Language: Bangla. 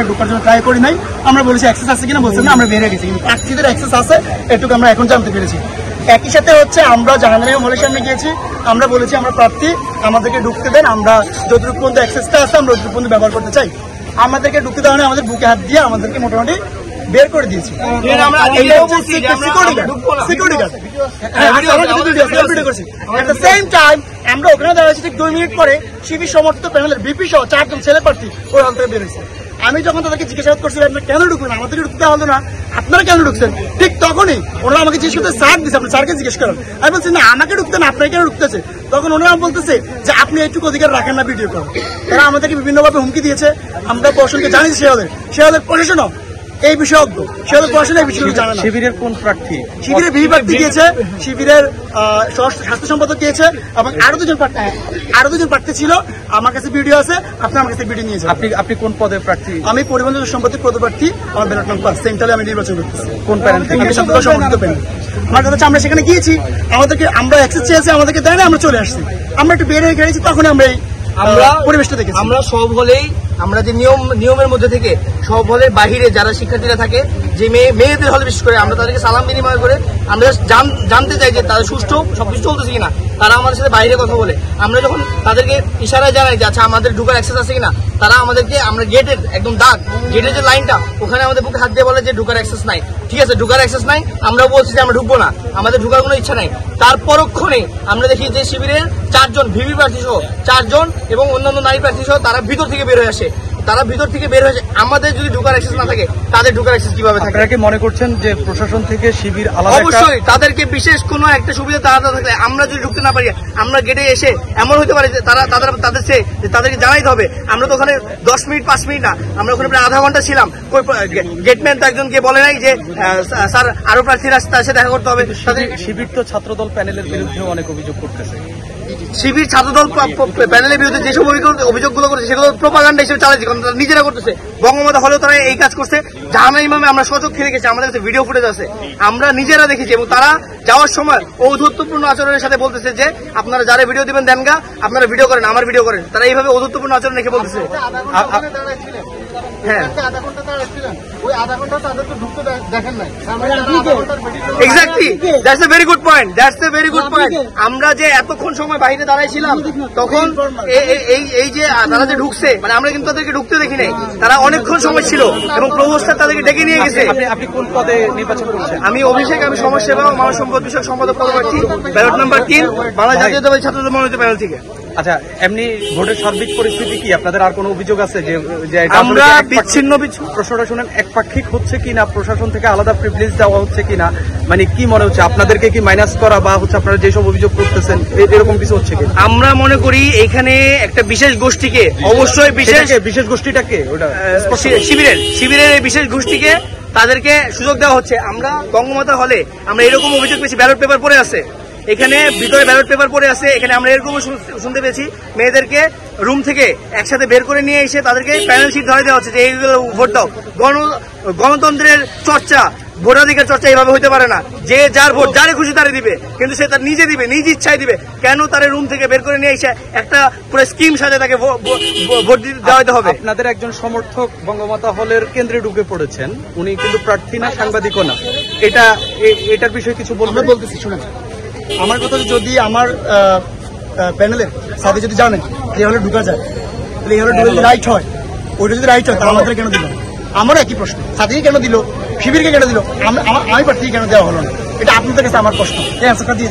ঢোকার জন্য ট্রাই করি নাই। আমরা বলেছি অ্যাক্সেস আছে কিনা, বলছেন না, আমরা বেরিয়ে গেছি। কিন্তু প্রার্থীদের অ্যাক্সেস আছে এটুকু আমরা এখন জানতে পেরেছি। একই সাথে হচ্ছে আমরা জাহাঙ্গীর মলের সামনে গিয়েছি, আমরা বলেছি আমরা প্রার্থী, আমাদেরকে ঢুকতে দেন, আমরা যতটুকু পর্যন্ত অ্যাক্সেসটা আছে আমরা যতটুকু পর্যন্ত ব্যবহার করতে চাই। আমাদেরকে ঢুকতে দেওয়া আমাদের বুকে হাত দিয়ে আমাদেরকে মোটামুটি বের করে দিয়েছি। আমরা ওখানে দাঁড়িয়েছি, ঠিক 2 মিনিট পরে শিবির সমর্থিত প্যানেলের বিপি সহ 4 জন ছেলে প্রার্থী ওই হল থেকে বেরোয়েছে। আমি যখন তাদেরকে জিজ্ঞাসাবাদ করছিলাম আপনারা কেন ঢুকবেন, আমাদেরকে ঢুকতে হলো না, আপনারা কেন ঢুকছেন, ঠিক তখনই ওনারা আমাকে জিজ্ঞেস করতে স্যার দিচ্ছে, আপনি স্যারকে জিজ্ঞেস করেন। আমি বলছি না, আমাকে ঢুকতে না, আপনাকে কেন ঢুকতেছে। তখন ওনারা বলতেছে যে আপনি একটু অধিকার রাখেন না ভিডিও করেন। তারা আমাদেরকে বিভিন্নভাবে হুমকি দিয়েছে। আমরা প্রশাসনকে জানিয়েছি, সে হলের প্রশাসনও এই বিষয়ে অজ্ঞ, সে হলের প্রশাসন এই বিষয়গুলো জানে না। শিবিরের কোন প্রার্থী? শিবিরের ভিপি প্রার্থী গিয়েছে, শিবিরের স্বাস্থ্য সম্পাদক গিয়েছে, এবং আরো দুজন প্রার্থী ছিল। আমার কাছে ভিডিও আছে, আপনি আমার কাছে ভিডিও নিয়েছেন। আপনি কোন পদের প্রার্থী? আমি পরিবহন সম্পত্তির পদপ্রার্থী, আমার ব্যালট নাম্বার সেন্ট্রালে আমি নির্বাচন করতেছি। কোন প্যানেল থেকে? সমর্থিত প্যানেল। আমার কথা হচ্ছে আমরা সেখানে গিয়েছি, আমরা অ্যাক্সেস চেয়েছি, আমাদেরকে দেয় না, আমরা চলে আসছি। আমরা একটু বের হয়ে গেছি, তখন আমরা পরিবেশটা দেখেছি। আমরা সব হলেই আমরা যে নিয়মের মধ্যে থেকে সব হলের বাহিরে যারা শিক্ষার্থীরা থাকে, যে মেয়েদের হলে বিশেষ করে আমরা তাদেরকে সালাম বিনিময় করে আমরা জানতে চাই যে তাদের সুষ্ঠু সবকিছু চলতেছে কিনা। তারা আমাদের সাথে বাইরে কথা বলে, আমরা যখন তাদেরকে ইশারায় জানাই যে আচ্ছা আমাদের ঢুকার অ্যাক্সেস আছে কিনা, তারা আমাদেরকে, আমরা গেটের একদম গেটের যে লাইনটা ওখানে আমাদের বুকে হাত দিয়ে বলে যে ঢুকার অ্যাক্সেস নাই। ঠিক আছে, ঢুকার অ্যাক্সেস নাই, আমরা বলছি যে আমরা ঢুকবো না, আমাদের ঢুকার কোনো ইচ্ছা নাই। তার পরক্ষণে আমরা দেখি যে শিবিরের 4 জন ভিপি প্রার্থী সহ 4 জন এবং অন্যান্য নারী প্রার্থী সহ তারা ভিতর থেকে বের হয়ে আসে। আমাদের যদি ঢুকার অ্যাক্সেস না থাকে, তাদের ঢুকার অ্যাক্সেস কিভাবে থাকে? আপনারা কি মনে করছেন যে প্রশাসন থেকে শিবির আলাদা? অবশ্যই তাদেরকে বিশেষ কোনো একটা সুবিধা তারা থাকলে আমরা যদি ঢুকতে না পারি, আমরা গেটে এসে এমন হতে পারে যে তাদেরকে জানাইতে হবে। আমরা তো ওখানে 10 মিনিট 5 মিনিট না, আমরা ওখানে প্রায় আধা ঘন্টা ছিলাম। গেটম্যান তো একজনকে বলে নাই যে স্যার আরো প্রার্থীরা তার সাথে দেখা করতে হবে। শিবির তো ছাত্রদল প্যানেলের বিরুদ্ধে অনেক অভিযোগ করতেছে। শিবির ছাত্রদল প্যানেলের বিরুদ্ধে যেসব অভিযোগগুলো করেছে সেগুলো প্রোপাগান্ডা হিসেবে চালাচ্ছে, কারণ তারা নিজেরা করতেছে। বঙ্গবন্ধু হলেও তারা এই কাজ করছে। জাহাঙ্গীর ইমামে আমরা সচক্ষে দেখেছি, আমাদের কাছে ভিডিও ফুটেজ আছে, আমরা নিজেরা দেখেছি। এবং তারা যাওয়ার সময় ঔদ্ধত্যপূর্ণ আচরণের সাথে বলতেছে যে আপনারা যারা ভিডিও দিবেন দেন গা, আপনারা ভিডিও করেন, আমার ভিডিও করেন। তারা এইভাবে ঔদ্ধত্যপূর্ণ আচরণ রেখে বলতেছে। হ্যাঁ, exactly, that's a very good point. আমরা যে এতক্ষণ সময় বাইরে দাঁড়াইছিলাম, তখন এই যে তারা যে ঢুকছে, মানে আমরা কিন্তু তাদেরকে ঢুকতে দেখি নাই, তারা অনেকক্ষণ সময় ছিল এবং প্রভোস্টার তাদেরকে ডেকে নিয়ে গেছে। আপনি কোন পদে নির্বাচন করছেন? আমি অভিষেক, আমি সমাজসেবা ও মানব সম্পদ বিষয়ক সম্পাদক পদপ্রার্থী, ব্যালট নাম্বার 3, বাংলাদেশ জাতীয়তাবাদী ছাত্রদল মনোনীত প্যানেল থেকে। আচ্ছা, এমনি ভোটের সার্বিক পরিস্থিতি কি? আপনাদের আর কোনো অভিযোগ আছে যে আমরা বিচ্ছিন্ন প্রশাসনের একপাক্ষিক হচ্ছে কিনা, প্রশাসন থেকে আলাদা প্রিভিলেজ দেওয়া হচ্ছে কিনা, মানে কি মনে হচ্ছে? আপনাদেরকে কি মাইনাস করা বা হচ্ছে আপনারা যেসব অভিযোগ করতেছেন এরকম কিছু হচ্ছে কি? আমরা মনে করি এখানে একটা বিশেষ গোষ্ঠীকে, অবশ্যই বিশেষ গোষ্ঠীটাকে, ওটা শিবিরের এই বিশেষ গোষ্ঠীকে তাদেরকে সুযোগ দেওয়া হচ্ছে। আমরা বঙ্গমাতা হলে আমরা এরকম অভিযোগ পেয়েছি, ব্যালট পেপার পড়ে আছে, এখানে ভিতরে ব্যালট পেপার পড়ে আছে। এখানে আমরা এরকম শুনতে পেয়েছি, মেয়েদেরকে রুম থেকে একসাথে বের করে নিয়ে এসে তাদেরকে প্যানেল সিট ধরে দেওয়া হচ্ছে যে এইগুলো ভোট দাও। গণতন্ত্রের চর্চা, ভোটাধিকার চর্চা এইভাবে হতে পারে না। যে যার ভোট যারে খুশি তারে দিবে, কিন্তু সে তার নিজে দিবে, নিজ ইচ্ছায় দিবে। কেন তার রুম থেকে বের করে নিয়ে এসে একটা পুরো স্কিম সাজে তাকে ভোট দেওয়াতে হবে? আপনাদের একজন সমর্থক বঙ্গমাতা হলের কেন্দ্রে ঢুকে পড়েছেন, উনি কিন্তু প্রার্থী না, সাংবাদিকও না। এটার বিষয়ে কিছু বলতেছি, শুনেন আমার কথা। যদি আমার প্যানেলের সাথে যদি জানেন যে হলে ঢুকা যায়, তাহলে এই হলে ঢুকে যদি রাইট হয়, ওইটা যদি রাইট হয়, তাহলে আমাদের কেন দিল? আমারও একই প্রশ্ন, সাথীকে কেন দিল, শিবিরকে কেন দিল, আমি প্রার্থীকে কেন দেওয়া হলো না? এটা আপনাদের কাছে আমার প্রশ্ন, এই অ্যান্সারটা দিয়ে